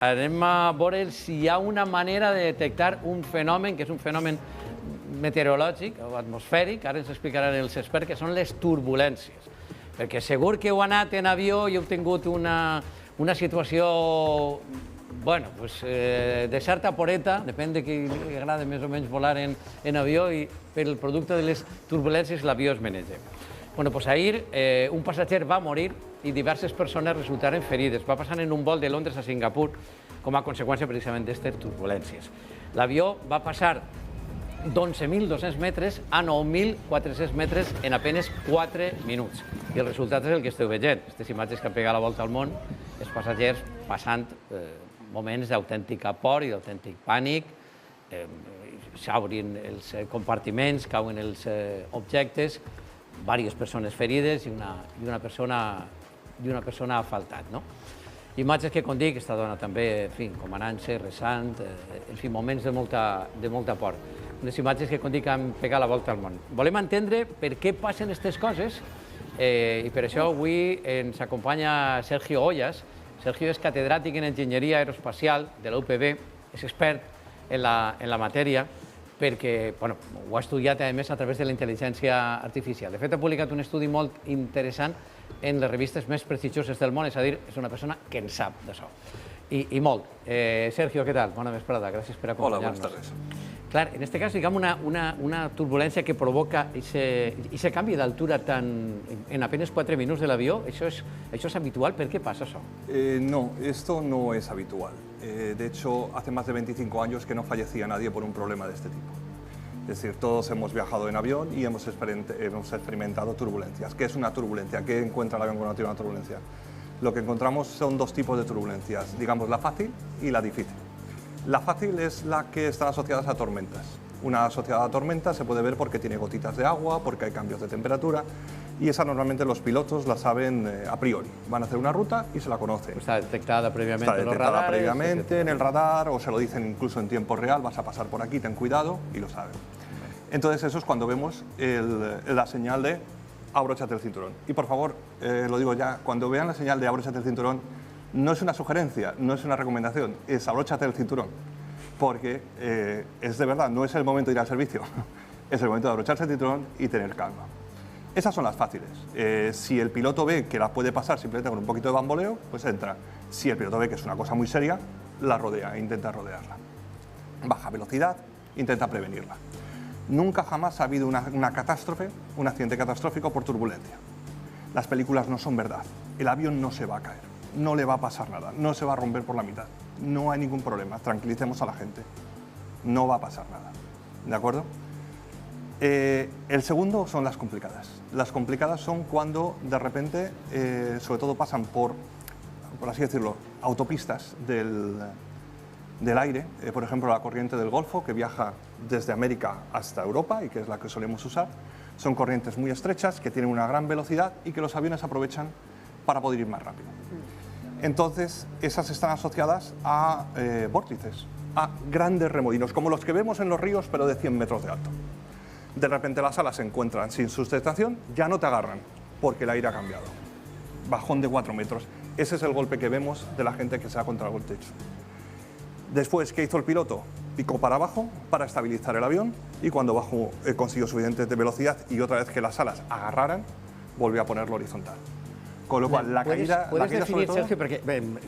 Anem a veure si hi ha una manera de detectar un fenomen, que és un fenomen meteorològic o atmosfèric, ara ens explicaran els experts, que són les turbulències. Perquè segur que heu anat en avió i heu tingut una situació, bueno, pues, de certa poreta, depèn de qui li agrada més o menys volar en avió, i per el producte de les turbulències l'avió es maneja. Bueno, pues ahir un passatger va morir i diverses persones resultaren ferides. Va passar en un vol de Londres a Singapur com a conseqüència precisament d'aquestes turbulències. L'avió va passar d'11.200 metres a 9.400 metres en apenas 4 minuts. I el resultat és el que esteu veient. Aquestes imatges que han pegat la volta al món, els passatgers passant moments d'autèntica por i d'autèntic pànic, s'obrin els compartiments, cauen els objectes, diverses persones ferides i una persona ha faltat. Imatges que, com dic, aquesta dona també, en fi, comanant-se, resant, en fi, moments de molta por. Unes imatges que, com dic, han pegat la volta al món. Volem entendre per què passen aquestes coses i per això avui ens acompanya Sergio Ollas. Sergio és catedràtic en Enginyeria Aeroespacial de la UPB, és expert en la matèria, perquè ho ha estudiat, a més, a través de la intel·ligència artificial. De fet, ha publicat un estudi molt interessant en les revistes més prestigioses del món, és a dir, és una persona que en sap d'això. I molt. Sergio, què tal? Bona vesprada, gràcies per acompanyar-nos. Hola, buenas tardes. Clar, en este cas, diguem, una turbulència que provoca aquest canvi d'altura en apenas 4 minuts de l'avió, això és habitual? Per què passa això? No, esto no es habitual. De hecho, hace más de 25 años que no fallecía nadie por un problema de este tipo. Es decir, todos hemos viajado en avión y hemos experimentado turbulencias. ¿Qué es una turbulencia? ¿Qué encuentra el avión cuando tiene una turbulencia? Lo que encontramos son dos tipos de turbulencias, digamos la fácil y la difícil. La fácil es la que está asociada a tormentas. Una asociada a tormentas se puede ver porque tiene gotitas de agua, porque hay cambios de temperatura, y esa normalmente los pilotos la saben a priori. Van a hacer una ruta y se la conocen. Está detectada previamente en los radares. Está detectada previamente en el radar, o se lo dicen incluso en tiempo real, vas a pasar por aquí, ten cuidado, y lo saben. Entonces eso es cuando vemos la señal de abróchate el cinturón. Y por favor, lo digo ya, cuando vean la señal de abróchate el cinturón, no es una sugerencia, no es una recomendación, es abróchate el cinturón. Porque es de verdad, no es el momento de ir al servicio, es el momento de abrocharse el cinturón y tener calma. Esas son las fáciles. Si el piloto ve que la puede pasar simplemente con un poquito de bamboleo, pues entra. Si el piloto ve que es una cosa muy seria, la rodea, intenta rodearla. Baja velocidad, intenta prevenirla. Nunca jamás ha habido una catástrofe, un accidente catastrófico por turbulencia. Las películas no son verdad. El avión no se va a caer, no le va a pasar nada, no se va a romper por la mitad. No hay ningún problema, tranquilicemos a la gente. No va a pasar nada. ¿De acuerdo? El segundo son las complicadas. Las complicadas son cuando de repente, sobre todo pasan por así decirlo, autopistas del aire, por ejemplo la corriente del Golfo, que viaja desde América hasta Europa y que es la que solemos usar. Son corrientes muy estrechas que tienen una gran velocidad y que los aviones aprovechan para poder ir más rápido. Entonces, esas están asociadas a vórtices, a grandes remolinos, como los que vemos en los ríos, pero de 100 metros de alto. De repente las alas se encuentran sin sustentación, ya no te agarran, porque el aire ha cambiado. Bajón de 4 metros. Ese es el golpe que vemos de la gente que se ha contra el techo. Después, ¿qué hizo el piloto? Picó para abajo para estabilizar el avión y cuando bajó consiguió suficiente velocidad y otra vez que las alas agarraran, volvió a ponerlo horizontal. Con lo qual, la caïda... Puedes definir, Sergio, perquè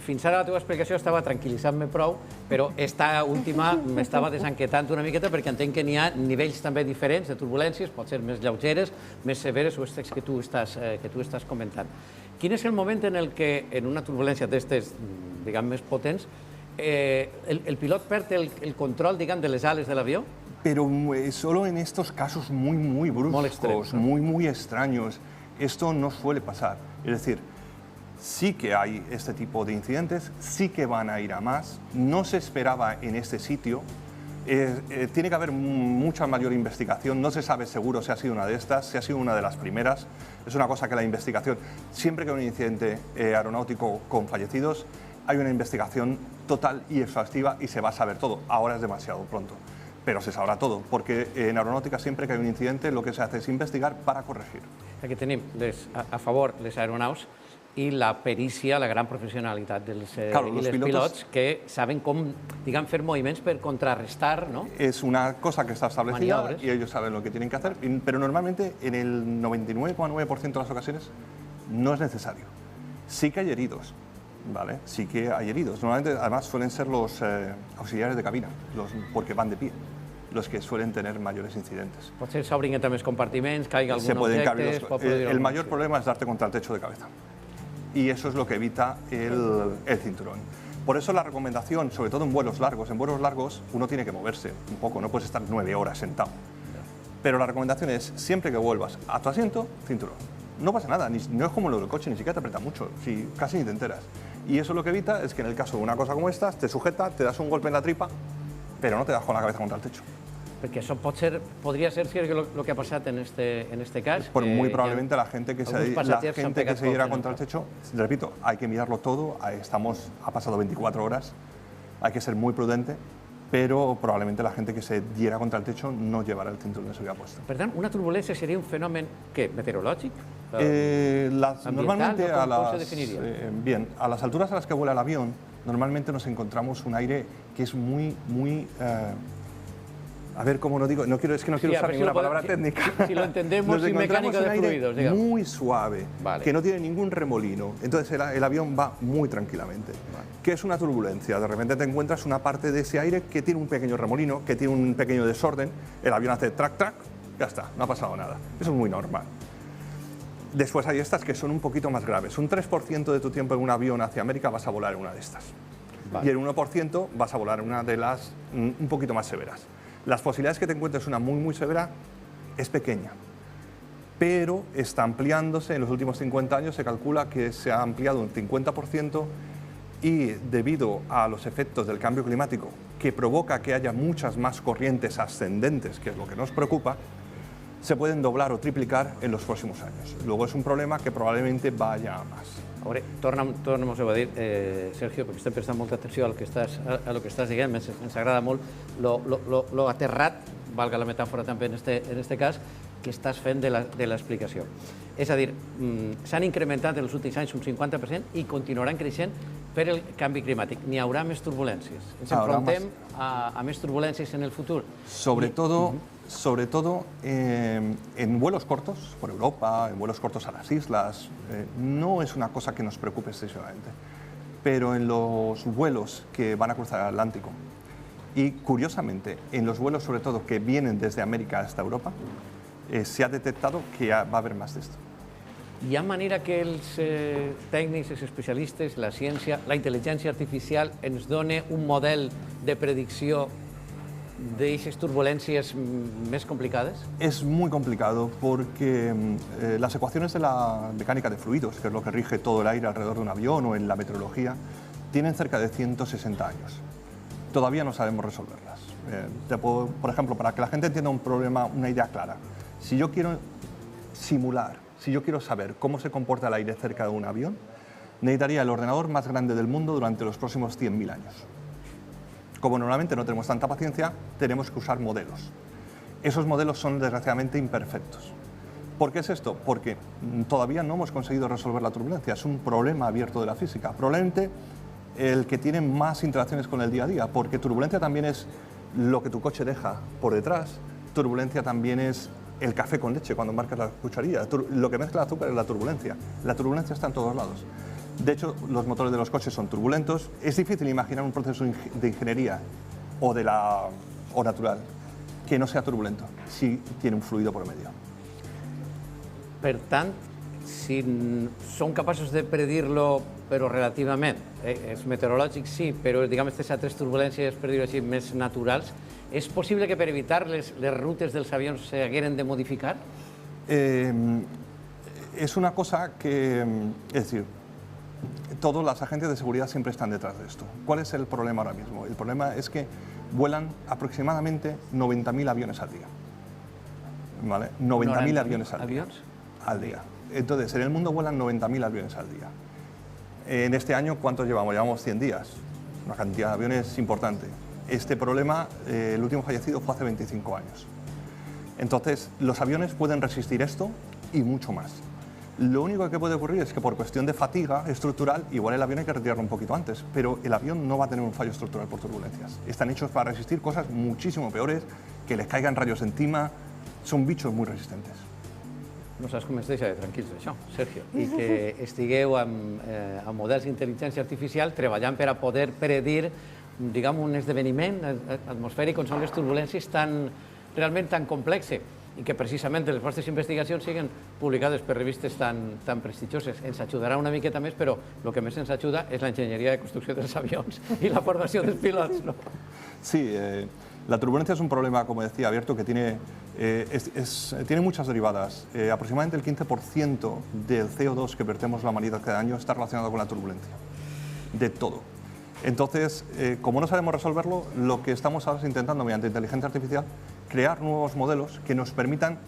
fins ara la teva explicació estava tranquil·litzant-me prou, però esta última m'estava desenquetant una miqueta perquè entenc que n'hi ha nivells també diferents de turbulències, pot ser més lleugeres, més severes o aquestes que tu estàs comentant. Quin és el moment en el que, en una turbulència d'aquestes, diguem, més potents, el pilot perd el control, diguem, de les ales de l'avió? Pero solo en estos casos muy bruscos, muy extraños. Esto no suele pasar. Es decir, sí que hay este tipo de incidentes, sí que van a ir a más. No se esperaba en este sitio. Tiene que haber mucha mayor investigación. No se sabe seguro si ha sido una de estas, si ha sido una de las primeras. Es una cosa que la investigación, siempre que hay un incidente aeronáutico con fallecidos, hay una investigación total y exhaustiva y se va a saber todo. Ahora es demasiado pronto, pero se sabrá todo, porque en aeronáutica siempre que hay un incidente lo que se hace es investigar para corregir. Que tenim a favor les aeronaus, i la perícia, la gran professionalitat dels Claro, i los les pilotos- pilots que saben com, diguem, fer moviments per contrarrestar, no? Es una cosa que está establecida Maniobras. y ellos saben lo que tienen que hacer, pero normalmente en el 99,9% de las ocasiones no es necesario. Sí que hay heridos, ¿vale? Sí que hay heridos. Normalmente, además, suelen ser los auxiliares de cabina, porque van de pie, los que suelen tener mayores incidentes. Potser s'obrin entre més compartiments, caiga algun Se pueden objecte, caer es pot los... produir El algun mayor accident. problema es darte contra el techo de cabeza. Y eso es lo que evita el cinturón. Por eso la recomendación, sobre todo en vuelos largos uno tiene que moverse un poco, no puedes estar 9 horas sentado. Pero la recomendación es, siempre que vuelvas a tu asiento, cinturón. No pasa nada, no es como lo del coche, ni siquiera te aprieta mucho, casi ni te enteras. Y eso lo que evita es que en el caso de una cosa como esta, te sujeta, te das un golpe en la tripa, pero no te das con la cabeza contra el techo. Perquè això podria ser el que ha passat en este cas. Por muy probablemente la gente que alguns se passatgers s'han pegat diera pel contra el techo, repito, hay que mirarlo todo, ha pasado 24 horas, hay que ser muy prudente, pero probablemente la gente que se diera contra el techo no llevará el cinturón de seguridad puesto. Per tant, una turbulència seria un fenomen, què, meteorològic? Normalmente ¿Cómo se definiría? Bien, a las alturas a las que vuela el avión, normalmente nos encontramos un aire que es muy a ver cómo lo digo, es que no quiero Sí, a usar ver si ninguna lo podemos- palabra técnica. si lo entendemos Nos sin encontramos mecánica de un aire fluidos, digamos. muy suave, Vale. que no tiene ningún remolino. Entonces el avión va muy tranquilamente. ¿Qué es una turbulencia? De repente te encuentras una parte de ese aire que tiene un pequeño remolino, que tiene un pequeño desorden, el avión hace track, track, ya está, no ha pasado nada. Eso es muy normal. Después hay estas que son un poquito más graves. Un 3% de tu tiempo en un avión hacia América vas a volar en una de estas. Vale. Y el 1% vas a volar en una de las un poquito más severas. Las posibilidades que te encuentres una muy severa es pequeña, pero está ampliándose. En los últimos 50 años se calcula que se ha ampliado un 50% y debido a los efectos del cambio climático, que provoca que haya muchas más corrientes ascendentes, que es lo que nos preocupa, se pueden doblar o triplicar en los próximos años. Luego es un problema que probablemente vaya a más. A veure, torna'm-ho a dir, Sergio, perquè estem prestant molta atenció a lo que estàs dient, ens agrada molt lo aterrat, valga la metàfora també en este cas, que estàs fent de l'explicació. És a dir, s'han incrementat en els últims anys un 50% i continuaran creixent per el canvi climàtic. N'hi haurà més turbulències. Ens enfrontem a més turbulències en el futur. Sobre todo en vuelos cortos por Europa, en vuelos cortos a las islas, no es una cosa que nos preocupe excesivamente. Pero en los vuelos que van a cruzar el Atlántico y, curiosamente, en los vuelos sobre todo que vienen desde América hasta Europa, se ha detectado que va a haber más de esto. Hi ha manera que els tècnics, els especialistes, la ciència, la intel·ligència artificial ens done un model de predicció d'aquestes turbulències més complicades? Es muy complicado porque las ecuaciones de la mecánica de fluidos, que es lo que rige todo el aire alrededor de un avión o en la meteorología, tienen cerca de 160 años. Todavía no sabemos resolverlas. Por ejemplo, para que la gente entienda un problema, una idea clara, si yo quiero simular, si yo quiero saber cómo se comporta el aire cerca de un avión, necesitaría el ordenador más grande del mundo durante los próximos 100.000 años. Como normalmente no tenemos tanta paciencia, tenemos que usar modelos. Esos modelos son desgraciadamente imperfectos. ¿Por qué es esto? Porque todavía no hemos conseguido resolver la turbulencia, es un problema abierto de la física. Probablemente el que tiene más interacciones con el día a día, porque turbulencia también es lo que tu coche deja por detrás, turbulencia también es el café con leche cuando marcas la cucharilla, lo que mezcla el azúcar es la turbulencia está en todos lados. De hecho, los motores de los coches son turbulentos. Es difícil imaginar un proceso de ingeniería o natural que no sea turbulento si tiene un fluido por medio. Per tant, si som capaços de predir-lo, però relativament, és meteorològic sí, però diguem aquestes altres turbulències, per dir-ho així, més naturals, és possible que per evitar les rutes dels avions s'hagueren de modificar? Es una cosa que, es decir, todas las agencias de seguridad siempre están detrás de esto. ¿Cuál es el problema ahora mismo? El problema es que vuelan aproximadamente 90.000 aviones al día. ¿Vale? 90.000 aviones al día. Entonces, en el mundo vuelan 90.000 aviones al día. En este año, ¿cuántos llevamos? Llevamos 100 días. Una cantidad de aviones importante. Este problema, el último fallecido fue hace 25 años. Entonces, los aviones pueden resistir esto y mucho más. Lo único que puede ocurrir es que por cuestión de fatiga estructural, igual el avión hay que retirarlo un poquito antes, pero el avión no va a tener un fallo estructural por turbulencias. Están hechos para resistir cosas muchísimo peores, que les caigan rayos encima, son bichos muy resistentes. No saps com ens deixa de tranquils això, Sergio. I que estigueu amb models d'intel·ligència artificial treballant per a poder predir, diguem, un esdeveniment atmosfèric on són les turbulències realment tan complexes i que precisament les vostres investigacions siguin publicades per revistes tan prestigioses. Ens ajudarà una miqueta més, però el que més ens ajuda és l'enginyeria de construcció dels avions i la formació dels pilots, no? Sí, la turbulencia es un problema, como decía, abierto que tiene muchas derivadas. Aproximadamente el 15% del CO2 que vertemos la humanidad cada año está relacionado con la turbulencia, de todo. Entonces, como no sabemos resolverlo, lo que estamos ahora es intentando, mediante inteligencia artificial, crear nuevos modelos que nos permitan,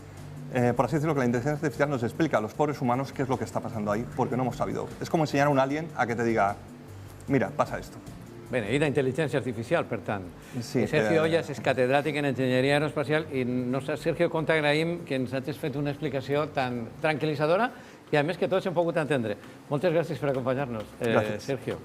por así decirlo, que la inteligencia artificial nos explique a los pobres humanos qué es lo que está pasando ahí, porque no hemos sabido. Es como enseñar a un alien a que te diga, mira, pasa esto. Beneïda intel·ligència artificial, per tant. Sí, Sergio Ollas és catedràtic en enginyeria aeroespacial i, Sergio, com t'agraïm que ens hagis fet una explicació tan tranquil·litzadora i, a més, que tots hem pogut entendre. Moltes gràcies per acompanyar-nos, Sergio.